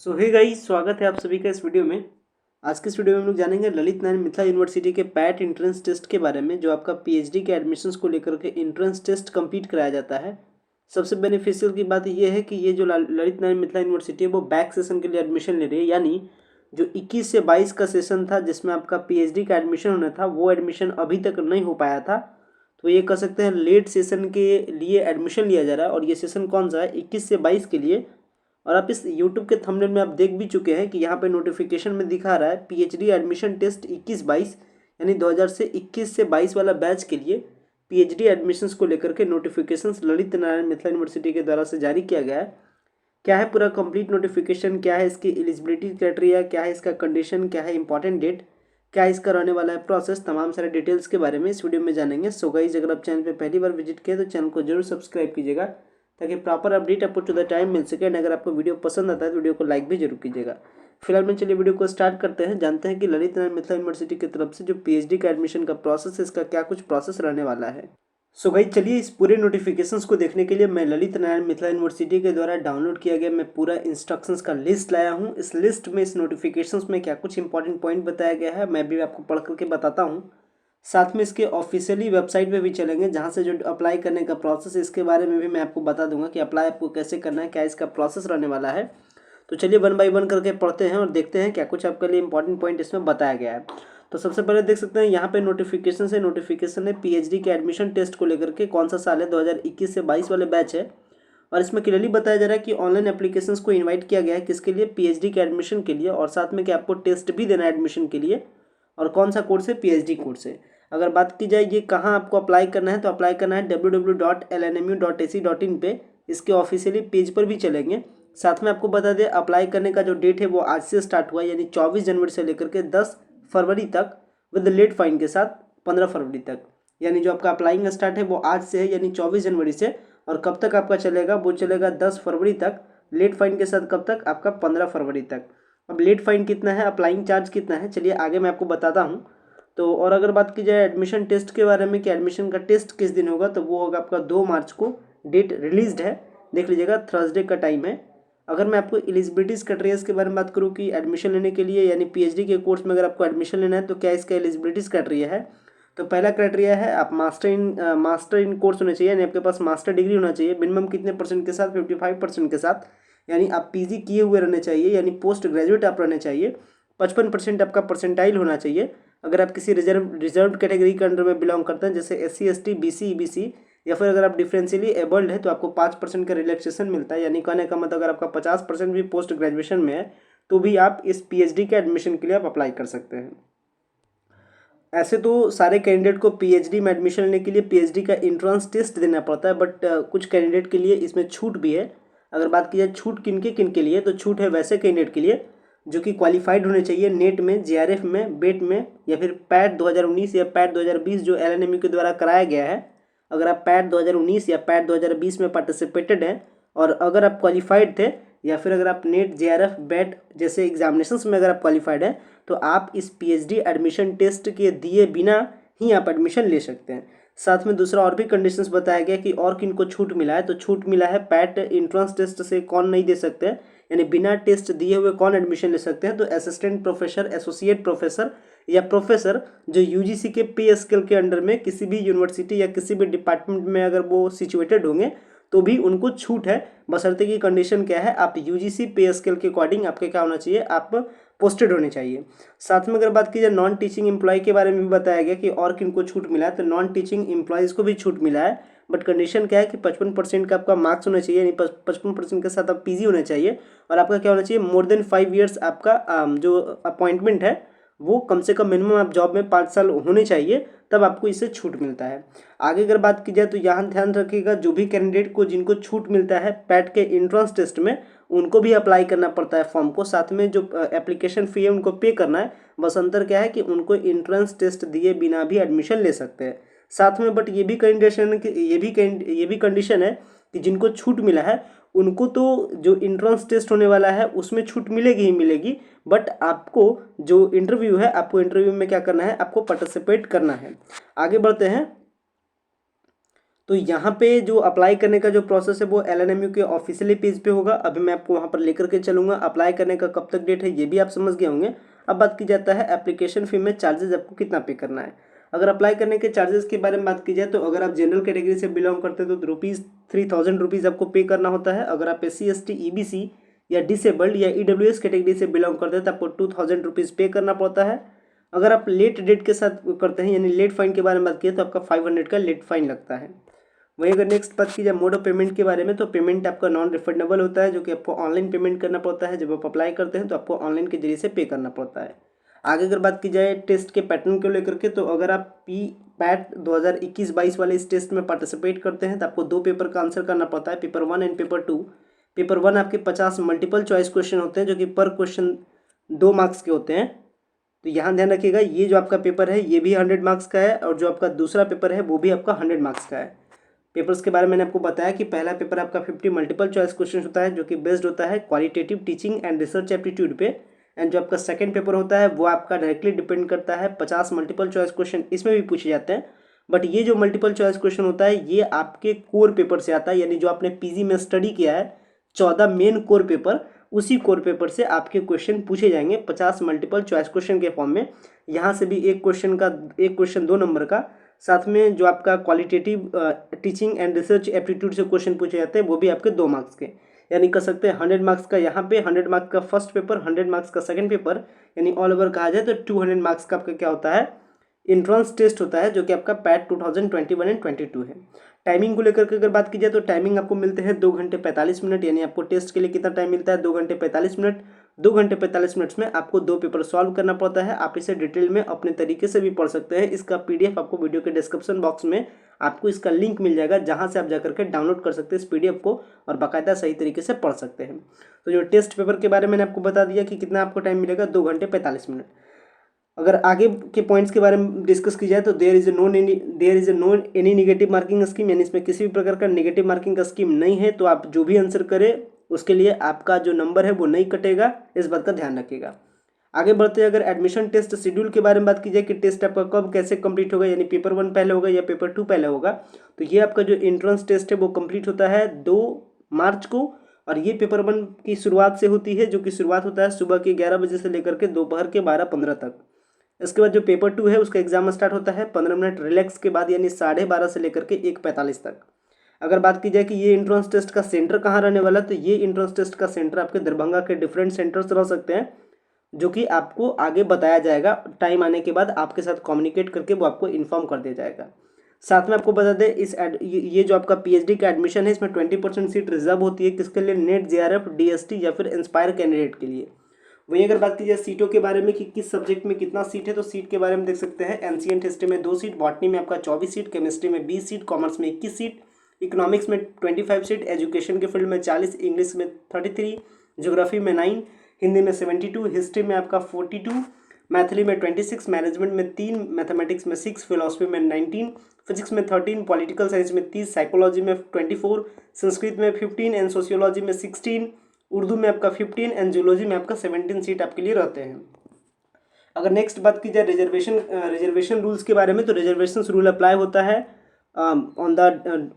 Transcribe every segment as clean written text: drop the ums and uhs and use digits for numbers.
सो hey guys, स्वागत है आप सभी का इस वीडियो में। आज के इस वीडियो में हम लोग जानेंगे ललित नारायण मिथिला यूनिवर्सिटी के पैट एंट्रेंस टेस्ट के बारे में, जो आपका पीएचडी के एडमिशन्स को लेकर के एंट्रेंस टेस्ट कंप्लीट कराया जाता है। सबसे बेनिफिशियल की बात यह है कि ये जो ललित नारायण मिथिला यूनिवर्सिटी है वो बैक सेशन के लिए एडमिशन ले रही है, यानी जो 21 से 22 का सेशन था जिसमें आपका पीएचडी का एडमिशन होना था, वो एडमिशन अभी तक नहीं हो पाया था। तो ये कह सकते हैं लेट सेशन के लिए एडमिशन लिया जा रहा है। और ये सेशन कौन सा है? 21 से 22 के लिए। और आप इस YouTube के थंबनेल में आप देख भी चुके हैं कि यहाँ पे नोटिफिकेशन में दिखा रहा है पीएचडी एडमिशन टेस्ट 21-22, यानी 2000 से 21 से 22 वाला बैच के लिए पीएचडी एडमिशन्स को लेकर के नोटिफिकेशंस ललित नारायण मिथिला यूनिवर्सिटी के द्वारा से जारी किया गया है। क्या है पूरा कंप्लीट नोटिफिकेशन, क्या है इसकी एलिजिबिलिटी क्राइटेरिया, क्या है इसका कंडीशन, क्या है इंपॉर्टेंट डेट, क्या इसका रहने वाला है प्रोसेस, तमाम सारे डिटेल्स के बारे में इस वीडियो में जानेंगे। सो गाइस, अगर आप चैनल पे पहली बार विजिट किए तो चैनल को जरूर सब्सक्राइब कीजिएगा ताकि प्रॉपर अपडेट आपको टू द टाइम मिल सके। एंड अगर आपको वीडियो पसंद आता है तो वीडियो को लाइक भी जरूर कीजिएगा। फिलहाल में चलिए वीडियो को स्टार्ट करते हैं, जानते हैं कि ललित नारायण मिथिला यूनिवर्सिटी की तरफ से जो पीएचडी का एडमिशन का प्रोसेस है, इसका क्या कुछ प्रोसेस रहने वाला है। सो गाइस, चलिए इस पूरे नोटिफिकेशंस को देखने के लिए मैं ललित नारायण मिथिला यूनिवर्सिटी के द्वारा डाउनलोड किया गया मैं पूरा इंस्ट्रक्शंस का लिस्ट लाया हूँ। इस लिस्ट में, इस नोटिफिकेशंस में क्या कुछ इंपॉर्टेंट पॉइंट बताया गया है मैं भी आपको पढ़ करके बताता हूँ। साथ में इसके ऑफिशियली वेबसाइट पे भी चलेंगे जहाँ से जो अप्लाई करने का प्रोसेस है इसके बारे में भी मैं आपको बता दूंगा कि अप्लाई आपको कैसे करना है, क्या इसका प्रोसेस रहने वाला है। तो चलिए वन बाय वन करके पढ़ते हैं और देखते हैं क्या कुछ आपके लिए इंपॉर्टेंट पॉइंट इसमें बताया गया है। तो सबसे पहले देख सकते हैं यहाँ पे नोटिफिकेशन है पीएचडी के एडमिशन टेस्ट को लेकर के, कौन सा साल है, 2021 से 22 वाले बैच है। और इसमें क्लियरली बताया जा रहा है कि ऑनलाइन एप्लीकेशंस को इन्वाइट किया गया है, किसके लिए? पीएचडी के एडमिशन के लिए। और साथ में कि आपको टेस्ट भी देना है एडमिशन के लिए। और कौन सा कोर्स है? पीएचडी कोर्स है। अगर बात की जाए ये कहाँ आपको अप्लाई करना है, तो अप्लाई करना है www.lnmu.ac.in पे, इसके ऑफिशियली पेज पर भी चलेंगे। साथ में आपको बता दें अप्लाई करने का जो डेट है वो आज से स्टार्ट हुआ है, यानी 24 जनवरी से लेकर के 10 फरवरी तक, विद लेट फाइन के साथ 15 फरवरी तक। यानी जो आपका अप्लाइंग स्टार्ट है वो आज से है, यानी 24 जनवरी से। और कब तक आपका चलेगा? वो चलेगा 10 फरवरी तक। लेट फाइन के साथ कब तक? आपका 15 फरवरी तक। अब लेट फाइन कितना है, अप्लाइंग चार्ज कितना है, चलिए आगे मैं आपको बताता हूँ। तो और अगर बात की जाए एडमिशन टेस्ट के बारे में कि एडमिशन का टेस्ट किस दिन होगा, तो वो होगा आपका 2 मार्च को। डेट रिलीज्ड है, देख लीजिएगा, थर्सडे का टाइम है। अगर मैं आपको एलिजिबिलिटीज क्राइटेरिया के बारे में बात करूँ कि एडमिशन लेने के लिए, यानी पीएचडी के कोर्स में अगर आपको एडमिशन लेना है तो क्या इसका एलिजिबिलिटीज क्राइटेरिया है। तो पहला क्राइटेरिया है आप मास्टर इन कोर्स होना चाहिए, यानी आपके पास मास्टर डिग्री होना चाहिए। मिनिमम कितने परसेंट के साथ? 55% के साथ। यानी आप पीजी किए हुए रहने चाहिए, यानी पोस्ट ग्रेजुएट आप रहने चाहिए। 55% आपका परसेंटाइल होना चाहिए। अगर आप किसी रिजर्व कैटेगरी के अंडर में बिलोंग करते हैं, जैसे SC ST BC EBC, या फिर अगर आप डिफरेंशियली एबल्ड है तो आपको 5% का रिलैक्सेशन मिलता है। यानी कहने का मतलब अगर आपका 50% भी पोस्ट ग्रेजुएशन में है तो भी आप इस पीएचडी के एडमिशन के लिए आप अप्लाई कर सकते हैं। ऐसे तो सारे कैंडिडेट को पीएचडी में एडमिशन लेने के लिए पीएचडी का एंट्रेंस टेस्ट देना पड़ता है, बट कुछ कैंडिडेट के लिए इसमें छूट भी है। अगर बात की जाए छूट किन के लिए, तो छूट है वैसे कैंडिडेट के लिए जो कि क्वालिफाइड होने चाहिए नेट में, जेआरएफ में, बेट में, या फिर पैट 2019 या पैट 2020 जो एलएनएमयू के द्वारा कराया गया है। अगर आप पैट 2019 या पैट 2020 में पार्टिसिपेटेड हैं और अगर आप क्वालिफाइड थे, या फिर अगर आप नेट जेआरएफ बेट जैसे एग्जामिनेशंस में अगर आप क्वालिफाइड हैं, तो आप इस पीएचडी एडमिशन टेस्ट के दिए बिना ही आप एडमिशन ले सकते हैं। साथ में दूसरा और भी कंडीशंस बताया गया कि और किन को छूट मिला है। तो छूट मिला है पैट एंट्रेंस टेस्ट से कौन नहीं दे सकते हैं, यानी बिना टेस्ट दिए हुए कौन एडमिशन ले सकते हैं। तो असिस्टेंट प्रोफेसर, एसोसिएट प्रोफेसर या प्रोफेसर जो यूजीसी के पे स्केल के अंडर में किसी भी यूनिवर्सिटी या किसी भी डिपार्टमेंट में अगर वो सिचुएटेड होंगे तो भी उनको छूट है। बशर्ते की कंडीशन क्या है, आप यूजीसी पे स्केल के अकॉर्डिंग आपके क्या होना चाहिए, आप पोस्टेड होने चाहिए। साथ में अगर बात की जाए नॉन टीचिंग एम्प्लॉय के बारे में भी बताया गया कि और किन को छूट मिला है। तो नॉन टीचिंग एम्प्लॉयज़ को भी छूट मिला है, बट कंडीशन क्या है कि 55% का आपका मार्क्स होना चाहिए, यानी 55% के साथ आप पीजी होना चाहिए। और आपका क्या होना चाहिए, मोर देन 5 ईयर्स आपका जो अपॉइंटमेंट है वो कम से कम मिनिमम आप जॉब में 5 साल होने चाहिए, तब आपको इससे छूट मिलता है। आगे अगर बात की जाए तो यहाँ ध्यान रखिएगा, जो भी कैंडिडेट को जिनको छूट मिलता है पैट के एंट्रेंस टेस्ट में, उनको भी अप्लाई करना पड़ता है फॉर्म को। साथ में जो एप्लीकेशन फ़ी है उनको पे करना है। बस अंतर क्या है कि उनको एंट्रेंस टेस्ट दिए बिना भी एडमिशन ले सकते हैं साथ में। बट ये भी कंडीशन है कि जिनको छूट मिला है उनको तो जो एंट्रेंस टेस्ट होने वाला है उसमें छूट मिलेगी ही मिलेगी, बट आपको जो इंटरव्यू है, आपको इंटरव्यू में क्या करना है, आपको पार्टिसिपेट करना है। आगे बढ़ते हैं। तो यहाँ पे जो अप्लाई करने का जो प्रोसेस है वो LNMU के ऑफिशियली पेज पे होगा। अभी मैं आपको वहाँ पर लेकर के चलूँगा। अप्लाई करने का कब तक डेट है ये भी आप समझ गए होंगे। अब बात की जाता है एप्लीकेशन फी में चार्जेस आपको कितना पे करना है। अगर अप्लाई करने के चार्जेस के बारे में बात की जाए तो अगर आप जनरल कैटेगरी से बिलोंग करते हैं तो ₹3000 आपको पे करना होता है। अगर आप SC ST EBC या डिसेबल्ड या EWS कैटेगरी से बिलोंग करते हैं तो आपको ₹2000 पे करना पड़ता है। अगर आप लेट डेट के साथ करते हैं यानी लेट फाइन के बारे में बात किए तो आपका 500 का लेट फाइन लगता है। वहीं अगर नेक्स्ट बात की जाए मोड ऑफ पेमेंट के बारे में तो पेमेंट आपका नॉन रिफंडेबल होता है, जो कि आपको ऑनलाइन पेमेंट करना पड़ता है। जब आप अप्लाई करते हैं तो आपको ऑनलाइन के जरिए से पे करना पड़ता है। आगे अगर बात की जाए टेस्ट के पैटर्न को लेकर के तो अगर आप PAT 2021-22 वाले इस टेस्ट में पार्टिसिपेट करते हैं तो आपको 2 पेपर का आंसर करना पड़ता है, पेपर 1 एंड पेपर 2। पेपर 1 आपके 50 मल्टीपल चॉइस क्वेश्चन होते हैं जो कि पर क्वेश्चन 2 मार्क्स के होते हैं। तो यहाँ ध्यान रखिएगा ये जो आपका पेपर है ये भी 100 मार्क्स का है और जो आपका दूसरा पेपर है वो भी आपका 100 मार्क्स का है। पेपर्स के बारे में मैंने आपको बताया कि पहला पेपर आपका 50 मल्टीपल चॉइस क्वेश्चन होता है जो कि बेस्ड होता है qualitative teaching and research aptitude पे। एंड जो आपका सेकंड पेपर होता है वो आपका डायरेक्टली डिपेंड करता है 50 मल्टीपल चॉइस क्वेश्चन इसमें भी पूछे जाते हैं। बट ये जो मल्टीपल चॉइस क्वेश्चन होता है ये आपके कोर पेपर से आता है, यानी जो आपने PG में स्टडी किया है 14 मेन कोर पेपर, उसी कोर पेपर से आपके क्वेश्चन पूछे जाएंगे 50 मल्टीपल चॉइस क्वेश्चन के फॉर्म में। यहाँ से भी एक क्वेश्चन 2 नंबर का, साथ में जो आपका qualitative teaching and research aptitude से क्वेश्चन पूछे जाते हैं वो भी आपके 2 मार्क्स के, यानी कर सकते हैं 100 मार्क्स का यहाँ पे, 100 मार्क्स का फर्स्ट पेपर, 100 मार्क्स का सेकंड पेपर, यानी ऑल ओवर कहा जाए तो 200 मार्क्स का आपका क्या होता है इंट्रेंस टेस्ट होता है जो कि आपका PAT 2021 एंड 22 है। टाइमिंग को लेकर के अगर बात की जाए तो टाइमिंग आपको मिलते हैं 2 घंटे 45 मिनट, यानी आपको टेस्ट के लिए कितना टाइम मिलता है 2 घंटे 45 मिनट। 2 घंटे 45 मिनट्स में आपको 2 पेपर सॉल्व करना पड़ता है। आप इसे डिटेल में अपने तरीके से भी पढ़ सकते हैं। इसका PDF आपको वीडियो के डिस्क्रिप्शन बॉक्स में आपको इसका लिंक मिल जाएगा जहां से आप जाकर के डाउनलोड कर सकते हैं इस PDF को और बाकायदा सही तरीके से पढ़ सकते हैं। तो जो टेस्ट पेपर के बारे में मैंने आपको बता दिया कि कितना आपको टाइम मिलेगा 2 घंटे 45 मिनट। अगर आगे के पॉइंट्स के बारे में डिस्कस की जाए तो there is no any negative marking scheme, यानी इसमें किसी भी प्रकार का नेगेटिव मार्किंग का स्कीम नहीं है। तो आप जो भी आंसर करें उसके लिए आपका जो नंबर है वो नहीं कटेगा, इस बात का ध्यान रखिएगा। आगे बढ़ते हैं, अगर एडमिशन टेस्ट शेड्यूल के बारे में बात की जाए कि टेस्ट आपका कब कैसे कंप्लीट होगा, यानी पेपर 1 पहले होगा या पेपर 2 पहले होगा, तो ये आपका जो एंट्रेंस टेस्ट है वो कंप्लीट होता है 2 मार्च को। और ये पेपर 1 की शुरुआत से होती है, जो कि शुरुआत होता है सुबह के 11 बजे से लेकर के दोपहर के 12:15 तक। इसके बाद जो पेपर 2 है उसका एग्जाम स्टार्ट होता है 15 मिनट रिलैक्स के बाद, यानी 12:30 से लेकर के 1:45 तक। अगर बात की जाए कि ये एंट्रेंस टेस्ट का सेंटर कहाँ रहने वाला है, तो ये एंट्रेंस टेस्ट का सेंटर आपके दरभंगा के डिफरेंट सेंटर्स रह सकते हैं, जो कि आपको आगे बताया जाएगा। टाइम आने के बाद आपके साथ कम्युनिकेट करके वो आपको इन्फॉर्म कर दिया जाएगा। साथ में आपको बता दें ये जो आपका PhD का एडमिशन है इसमें 20% सीट रिजर्व होती है, किसके लिए, नेट JRF DST या फिर इंस्पायर कैंडिडेट के लिए। वहीं अगर बात की जाए सीटों के बारे में कि किस सब्जेक्ट में कितना सीट है, तो सीट के बारे में देख सकते हैं एंशिएंट हिस्ट्री में 2 सीट, बॉटनी में आपका 24 सीट, केमिस्ट्री में 20 सीट, कॉमर्स में 21 सीट, इकोनॉमिक्स में 25 सीट, एजुकेशन के फील्ड में 40, इंग्लिश में 33, ज्योग्राफी में 9, हिंदी में 72, हिस्ट्री में आपका 42, मैथिली में 26, मैनेजमेंट में 3, मैथमेटिक्स में 6, फिलोसफी में 19, फिजिक्स में 13, पॉलिटिकल साइंस में 30, साइकोलॉजी में 24, संस्कृत में 15 एंड सोशियोलॉजी में 16, उर्दू में आपका 15 एंड जूलॉजी में आपका 17 सीट आपके लिए रहते हैं। अगर नेक्स्ट बात की जाए रिजर्वेशन रूल्स के बारे में, तो रिजर्वेशन रूल अप्लाई होता है ऑन द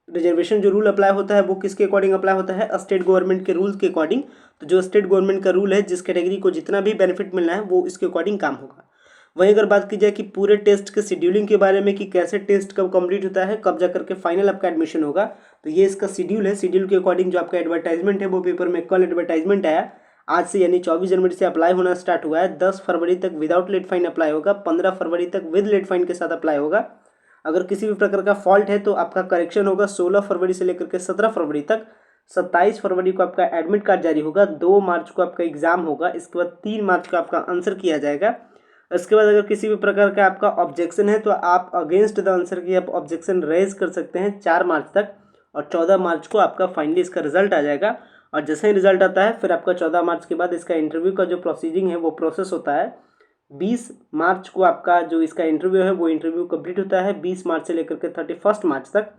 रिजर्वेशन जो रूल अप्लाई होता है वो किसके अकॉर्डिंग अप्लाई होता है, स्टेट गवर्नमेंट के रूल्स के अकॉर्डिंग। तो जो स्टेट गवर्नमेंट का रूल है, जिस कैटेगरी को जितना भी बेनिफिट मिलना है वो इसके अकॉर्डिंग काम होगा। वहीं अगर बात की जाए कि पूरे टेस्ट के शेड्यूलिंग के बारे में कि कैसे टेस्ट कब कंप्लीट होता है, कब जाकर के फाइनल आपका एडमिशन होगा, तो ये इसका शेड्यूल है। शेड्यूल के अकॉर्डिंग जो आपका एडवर्टाइजमेंट है वो पेपर में कल एडवर्टाइजमेंट आया, आज से यानी 24 जनवरी से अप्लाई होना स्टार्ट हुआ है। 10 फरवरी तक विदाउट लेट फाइन अप्लाई होगा, 15 फरवरी तक विद लेट फाइन के साथ अप्लाई होगा। अगर किसी भी प्रकार का फॉल्ट है तो आपका करेक्शन होगा 16 फरवरी से लेकर के 17 फरवरी तक। 27 फरवरी को आपका एडमिट कार्ड जारी होगा, 2 मार्च को आपका एग्जाम होगा, इसके बाद 3 मार्च को आपका आंसर किया जाएगा। इसके बाद अगर किसी भी प्रकार का आपका ऑब्जेक्शन है तो आप अगेंस्ट द आंसर की आप ऑब्जेक्शन रेज कर सकते हैं 4 मार्च तक, और 14 मार्च को आपका फाइनली इसका रिजल्ट आ जाएगा। और जैसे ही रिजल्ट आता है फिर आपका 14 मार्च के बाद इसका इंटरव्यू का जो प्रोसीजिंग है वो प्रोसेस होता है। 20 मार्च को आपका जो इसका इंटरव्यू है वो इंटरव्यू कंप्लीट होता है 20 मार्च से लेकर के 31 मार्च तक।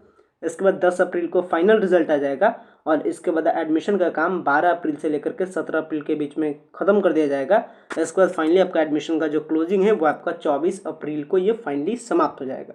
इसके बाद 10 अप्रैल को फाइनल रिजल्ट आ जाएगा और इसके बाद एडमिशन का काम 12 अप्रैल से लेकर के 17 अप्रैल के बीच में ख़त्म कर दिया जाएगा। इसके बाद फाइनली आपका एडमिशन का जो क्लोजिंग है वो आपका 24 अप्रैल को ये फाइनली समाप्त हो जाएगा।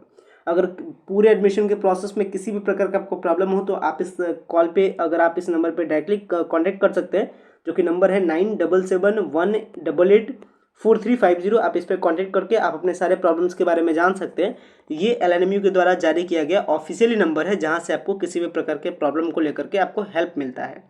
अगर पूरे एडमिशन के प्रोसेस में किसी भी प्रकार का आपको प्रॉब्लम हो तो आप इस कॉल पे, अगर आप इस नंबर पे डायरेक्टली कॉन्टैक्ट कर सकते हैं, जो कि नंबर है 9771884350। आप इस पर कॉन्टैक्ट करके आप अपने सारे प्रॉब्लम्स के बारे में जान सकते हैं। ये LNMU के द्वारा जारी किया गया ऑफिशियली नंबर है, जहाँ से आपको किसी भी प्रकार के प्रॉब्लम को लेकर के आपको हेल्प मिलता है।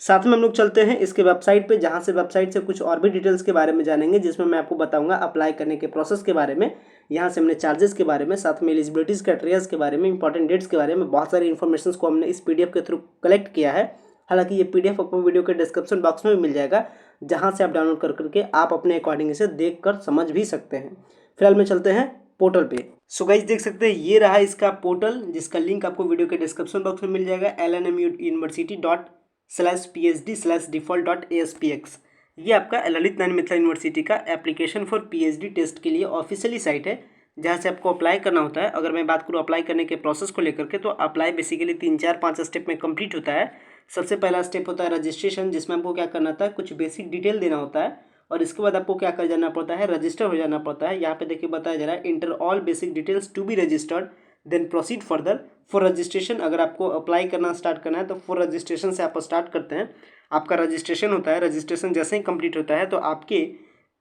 साथ में हम लोग चलते हैं इसके वेबसाइट पे, जहाँ से वेबसाइट से कुछ और भी डिटेल्स के बारे में जानेंगे, जिसमें मैं आपको बताऊंगा अप्लाई करने के प्रोसेस के बारे में, यहाँ से हमने चार्जेस के बारे में, साथ में एलिजिबिलिटीज़ क्राइटेरियाज के बारे में, इंपॉर्टेंट डेट्स के बारे में बहुत सारी इन्फॉर्मेशन को हमने इस PDF के थ्रू कलेक्ट किया है। हालांकि ये PDF आपको वीडियो के डिस्क्रिप्शन बॉक्स में भी मिल जाएगा, जहाँ से आप डाउनलोड कर करके आप अपने अकॉर्डिंग इसे देख कर समझ भी सकते हैं। फिलहाल में चलते हैं पोर्टल पे। सो गाइस देख सकते हैं ये रहा इसका पोर्टल, जिसका लिंक आपको वीडियो के डिस्क्रिप्शन बॉक्स में मिल जाएगा, lnmuuniversity.phd/default.aspx। ये आपका ललित नारायण मिथिला यूनिवर्सिटी का एप्लीकेशन फॉर PhD टेस्ट के लिए ऑफिशियली साइट है, जहाँ से आपको अप्लाई करना होता है। अगर मैं बात करूँ अप्लाई करने के प्रोसेस को लेकर के, तो अप्लाई बेसिकली 3-4-5 स्टेप में कंप्लीट होता है। सबसे पहला स्टेप होता है रजिस्ट्रेशन, जिसमें आपको क्या करना होता है, कुछ बेसिक डिटेल देना होता है, और इसके बाद आपको क्या कर जाना पड़ता है, रजिस्टर हो जाना पड़ता है। यहाँ पे देखिए बताया जा रहा है enter all basic details to be registered then proceed further for registration. अगर आपको अप्लाई करना स्टार्ट करना है तो फॉर रजिस्ट्रेशन से आप स्टार्ट करते हैं। आपका रजिस्ट्रेशन होता है, रजिस्ट्रेशन जैसे ही कंप्लीट होता है तो आपके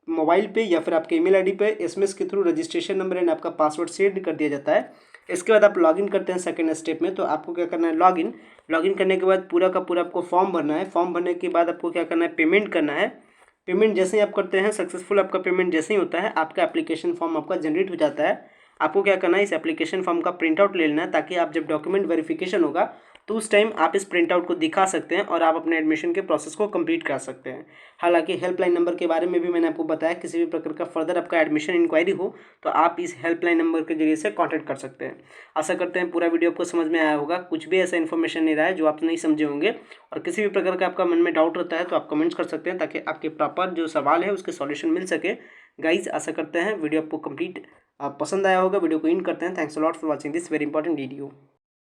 मोबाइल पे या फिर आपके ईमेल आईडी पे SMS के थ्रू रजिस्ट्रेशन नंबर एंड आपका पासवर्ड सेंड कर दिया जाता है। इसके बाद आप लॉगिन करते हैं सेकंड स्टेप में। तो आपको क्या करना है, लॉगिन करने के बाद पूरा का पूरा आपको फॉर्म भरना है। फॉर्म भरने के बाद आपको क्या करना है, पेमेंट करना है। पेमेंट जैसे ही आप करते हैं, सक्सेसफुल आपका पेमेंट जैसे ही होता है, आपका एप्लीकेशन फॉर्म आपका जनरेट हो जाता है। आपको क्या करना है, इस एप्लीकेशन फॉर्म का प्रिंट आउट ले लेना है, ताकि आप जब डॉक्यूमेंट वेरिफिकेशन होगा तो उस टाइम आप इस प्रिंट आउट को दिखा सकते हैं और आप अपने एडमिशन के प्रोसेस को कंप्लीट कर सकते हैं। हालांकि हेल्पलाइन नंबर के बारे में भी मैंने आपको बताया, किसी भी प्रकार का फर्दर आपका एडमिशन इंक्वायरी हो तो आप इस हेल्पलाइन नंबर के जरिए से कॉन्टैक्ट कर सकते हैं। आशा करते हैं पूरा वीडियो आपको समझ में आया होगा, कुछ भी ऐसा इन्फॉर्मेशन नहीं रहा है जो आप नहीं समझे होंगे, और किसी भी प्रकार का आपका मन में डाउट रहता है तो आप कमेंट्स कर सकते हैं, ताकि आपके प्रॉपर जो सवाल है उसके सॉल्यूशन मिल सके। गाइज आशा करते हैं वीडियो आपको कंप्लीट पसंद आया होगा। वीडियो को इन करते हैं। Thanks a lot for watching this very important video.